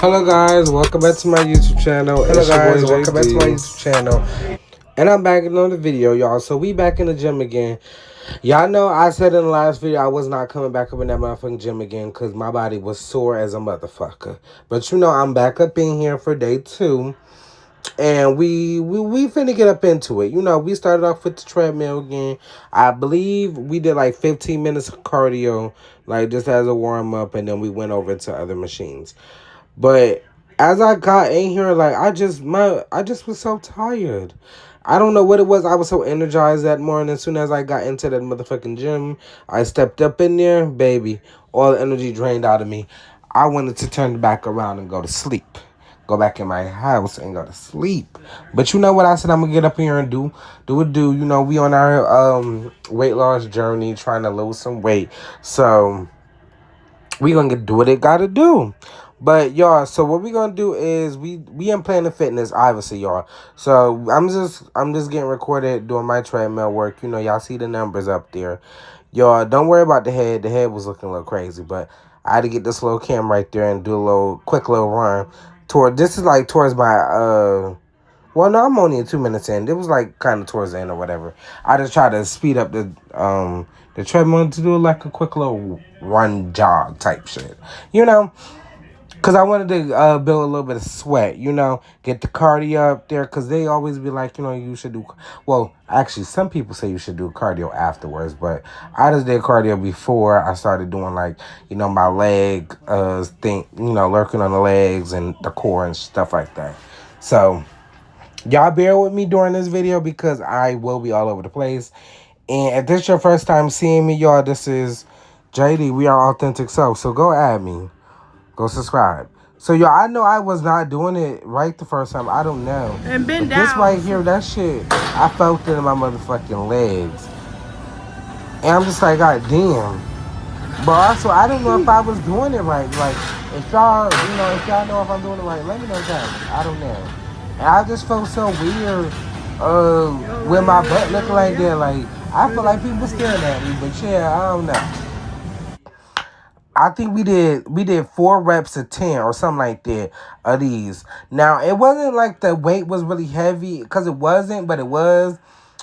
Hello guys, welcome back to my YouTube channel. Hello It's your boy guys, welcome back to my JD. YouTube channel. And I'm back in another video, y'all. So we back in the gym again. Y'all know I said in the last video I was not coming back up in that motherfucking gym again because my body was sore as a motherfucker. But you know I'm back up in here for day 2. And we finna get up into it. You know, we started off with the treadmill again. I believe we did like 15 minutes of cardio, like just as a warm up, and then we went over to other machines. But as I got in here, like I just was so tired. I don't know what it was. I was so energized that morning. As soon as I got into that motherfucking gym, I stepped up in there, baby. All the energy drained out of me. I wanted to turn back around and go to sleep. Go back in my house and go to sleep. But you know what I said I'm gonna get up here and do? You know, we on our weight loss journey trying to lose some weight. So we gonna do what it gotta do. But y'all, so what we gonna do is we in Planet Fitness, obviously, y'all. So I'm just getting recorded doing my treadmill work. You know, y'all see the numbers up there. Y'all, don't worry about the head. The head was looking a little crazy, but I had to get this little cam right there and do a quick little run. This is like towards my well, no, I'm only 2 minutes in. It was like kind of towards the end or whatever. I just tried to speed up the treadmill to do like a quick little run jog type shit. You know, because I wanted to build a little bit of sweat, you know, get the cardio up there. Because they always be like, you know, you should do. Well, actually, some people say you should do cardio afterwards. But I just did cardio before I started doing, like, you know, my leg thing, you know, lurking on the legs and the core and stuff like that. So y'all bear with me during this video because I will be all over the place. And if this is your first time seeing me, y'all, this is JD. We are authentic self. So go add me. Go subscribe. So, y'all, I know I was not doing it right the first time. I don't know. And bend But this down. right here, that shit, I felt it in my motherfucking legs. And I'm just like, God damn. But also, I don't know if I was doing it right. Like, if y'all, you know, if y'all know if I'm doing it right, let me know that. I don't know. And I just felt so weird with my butt looking like that. Like, I feel like people staring at me. But yeah, I don't know. I think we did 4 reps of 10 or something like that of these. Now it wasn't like the weight was really heavy because it wasn't, but it was.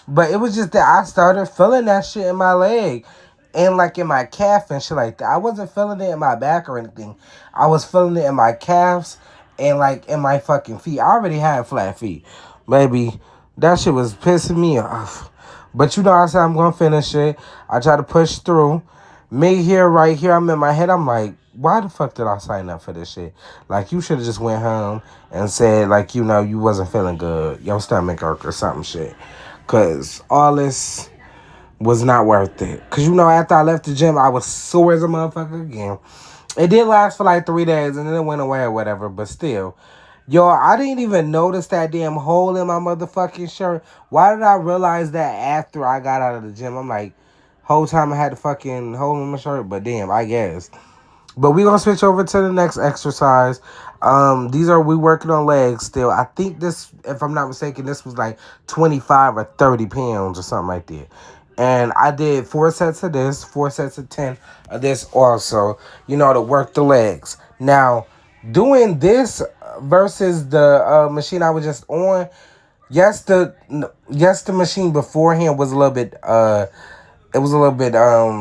But it was just that I started feeling that shit in my leg and like in my calf and shit like that. I wasn't feeling it in my back or anything. I was feeling it in my calves and like in my fucking feet. I already had flat feet. Baby, that shit was pissing me off. But you know, I said I'm gonna finish it. I try to push through. Me here, right here, I'm in my head. I'm like, why the fuck did I sign up for this shit? Like, you should have just went home and said, like, you know, you wasn't feeling good. Your stomach hurt or something shit. Because all this was not worth it. Because, you know, after I left the gym, I was sore as a motherfucker again. It did last for like 3 days and then it went away or whatever. But still, yo, I didn't even notice that damn hole in my motherfucking shirt. Why did I realize that after I got out of the gym? I'm like, whole time I had the fucking hole in my shirt, but damn, I guess. But we gonna switch over to the next exercise. We working on legs still. I think this, if I'm not mistaken, this was like 25 or 30 pounds or something like that. And I did 4 sets of this, 4 sets of 10 of this also, you know, to work the legs. Now, doing this versus the machine I was just on, yes, the machine beforehand was a little bit it was a little bit I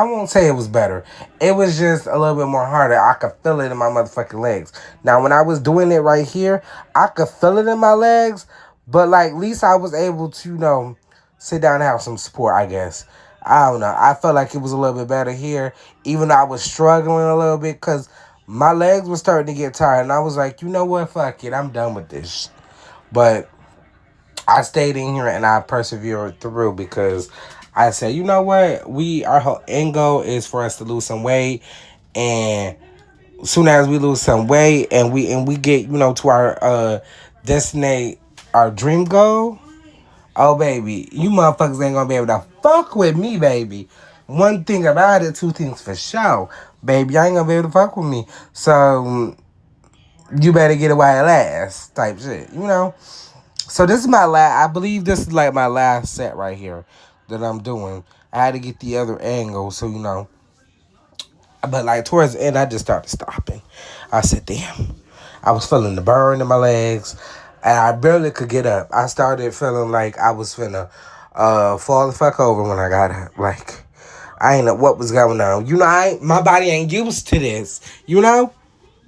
won't say it was better. It was just a little bit more harder. I could feel it in my motherfucking legs. Now when I was doing it right here, I could feel it in my legs, but like at least I was able to, you know, sit down and have some support, I guess. I don't know. I felt like it was a little bit better here, even though I was struggling a little bit because my legs were starting to get tired. And I was like, you know what? Fuck it. I'm done with this. But I stayed in here and I persevered through because I said, you know what? Our whole end goal is for us to lose some weight, and as soon as we lose some weight and we get, you know, to our destinate our dream goal, oh baby, you motherfuckers ain't gonna be able to fuck with me, baby. One thing about it, two things for sure, baby. I ain't gonna be able to fuck with me. So you better get it while it lasts, type shit, you know. So this is my last. I believe this is like my last set right here that I'm doing. I had to get the other angle, so you know. But like towards the end, I just started stopping. I said, damn. I was feeling the burn in my legs, and I barely could get up. I started feeling like I was finna fall the fuck over when I got up. Like, I ain't know what was going on. You know, my body ain't used to this. You know?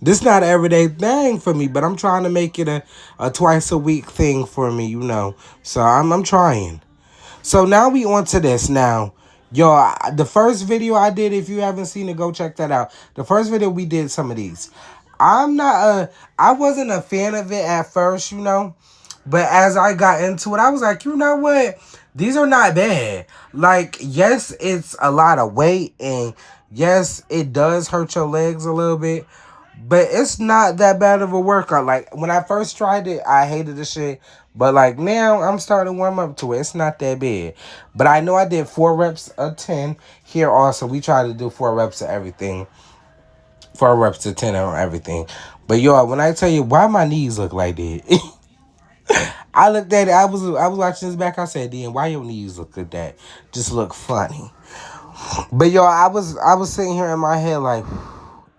This not an everyday thing for me, but I'm trying to make it a twice a week thing for me, you know. So I'm trying. So now we on to this now. Yo, the first video I did, if you haven't seen it, go check that out. The first video we did some of these. I wasn't a fan of it at first, you know. But as I got into it, I was like, you know what? These are not bad. Like, yes, it's a lot of weight, and yes, it does hurt your legs a little bit. But it's not that bad of a workout. Like, when I first tried it, I hated the shit. But, like, now I'm starting to warm up to it. It's not that bad. But I know I did 4 reps of 10. Here also, we try to do 4 reps of everything. 4 reps of 10 on everything. But, yo, when I tell you why my knees look like that, I looked at it. I was watching this back. I said, damn, why your knees look like that? Just look funny. But, yo, I was sitting here in my head like,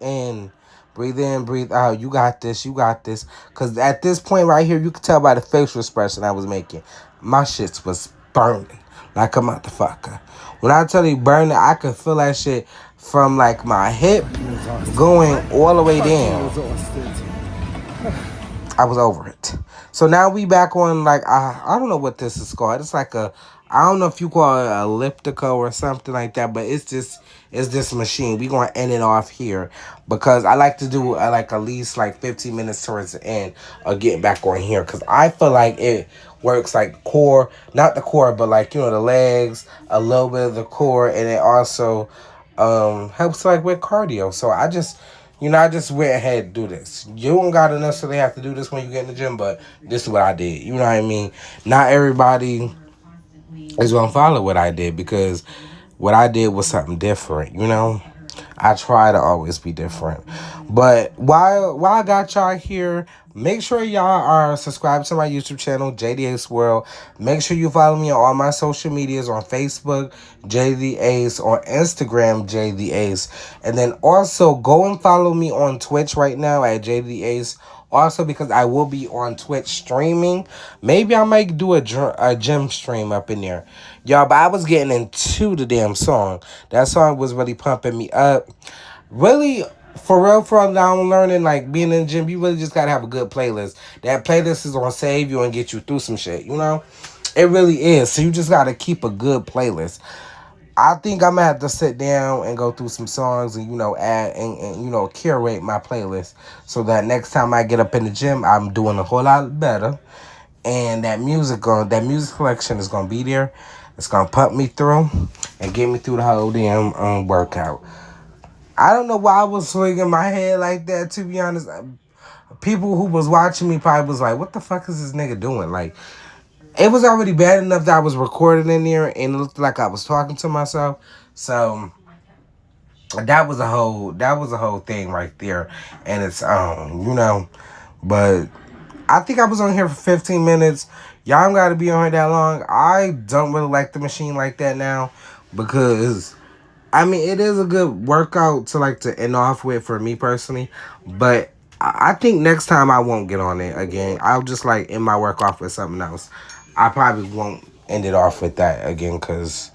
and breathe in, breathe out. You got this. You got this. Because at this point right here, you could tell by the facial expression I was making. My shits was burning like a motherfucker. When I tell you burning, I could feel that shit from like my hip going all the way down. I was over it. So now we back on like I don't know what this is called. It's like I don't know if you call it elliptical or something like that, but it's this machine. We gonna end it off here because I like to do like at least like 15 minutes towards the end of getting back on here because I feel like it works like core, not the core, but like the legs, a little bit of the core, and it also helps like with cardio. So I just went ahead and do this. You don't gotta necessarily have to do this when you get in the gym, but this is what I did. You know what I mean? Not everybody is gonna follow what I did because what I did was something different, you know? I try to always be different. But while I got y'all here, make sure y'all are subscribed to my YouTube channel, JD World. Make sure you follow me on all my social medias on Facebook, JD Ace, on Instagram, JD Ace. And then also go and follow me on Twitch right now at JD Ace. Also, because I will be on Twitch streaming. Maybe I might do a gym stream up in there. Y'all, but I was getting into the damn song. That song was really pumping me up. Really, for real, now I'm learning, like, being in the gym, you really just gotta have a good playlist. That playlist is gonna save you and get you through some shit, you know? It really is. So you just gotta keep a good playlist. I think I'm gonna have to sit down and go through some songs and add and curate my playlist so that next time I get up in the gym I'm doing a whole lot better, and that music collection is gonna be there. It's gonna pump me through and get me through the whole damn workout. I don't know why I was swinging my head like that, to be honest. People who was watching me probably was like, what the fuck is this nigga doing? Like, it was already bad enough that I was recording in there and it looked like I was talking to myself. So that was a whole thing right there. And it's but I think I was on here for 15 minutes. Y'all don't gotta be on here that long. I don't really like the machine like that now because I mean it is a good workout to end off with for me personally, but I think next time I won't get on it again. I'll just like end my work off with something else. I probably won't end it off with that again because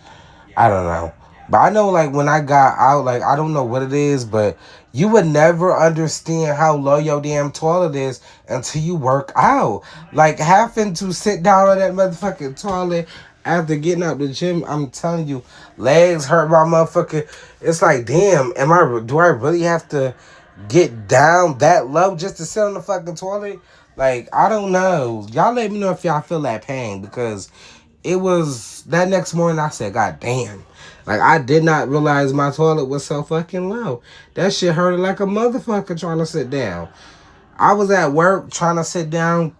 I don't know. But I know like when I got out, like I don't know what it is, but you would never understand how low your damn toilet is until you work out. Like having to sit down on that motherfucking toilet after getting out the gym, I'm telling you, legs hurt my motherfucking. It's like, damn, do I really have to get down that low just to sit on the fucking toilet? Like, I don't know. Y'all let me know if y'all feel that pain because it was that next morning I said, God damn. Like, I did not realize my toilet was so fucking low. That shit hurted like a motherfucker trying to sit down. I was at work trying to sit down.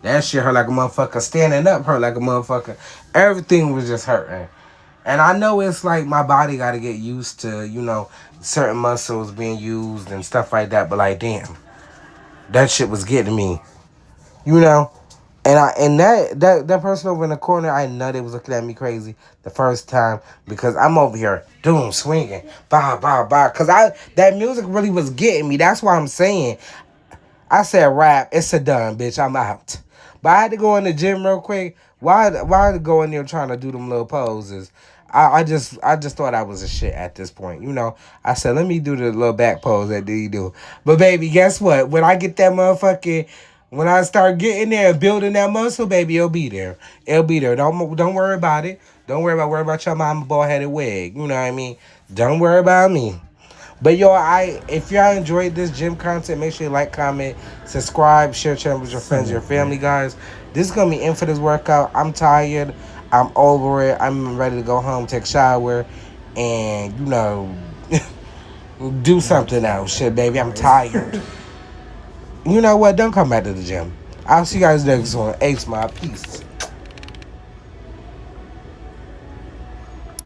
That shit hurt like a motherfucker. Standing up hurt like a motherfucker. Everything was just hurting. And I know it's like my body got to get used to, certain muscles being used and stuff like that. But like, damn, that shit was getting me, you know. And that person over in the corner, I know they was looking at me crazy the first time because I'm over here doing swinging, bah bah bah. Cause that music really was getting me. That's why I'm saying. I said rap. It's a done, bitch. I'm out. But I had to go in the gym real quick. Why go in there trying to do them little poses? I just thought I was a shit at this point. You know, I said, let me do the little back pose that you do. But baby, guess what? When I get that motherfucking when I start getting there and building that muscle, baby, it'll be there. It'll be there. Don't worry about it. Don't worry about your mama bald headed wig. You know what I mean? Don't worry about me. But yo, if y'all enjoyed this gym content, make sure you like, comment, subscribe, share channel with your friends, your family, guys. This is gonna be in for this workout. I'm tired. I'm over it. I'm ready to go home, take a shower, and do something else. Shit, baby, I'm tired. You know what? Don't come back to the gym. I'll see you guys next one. Ace, my peace.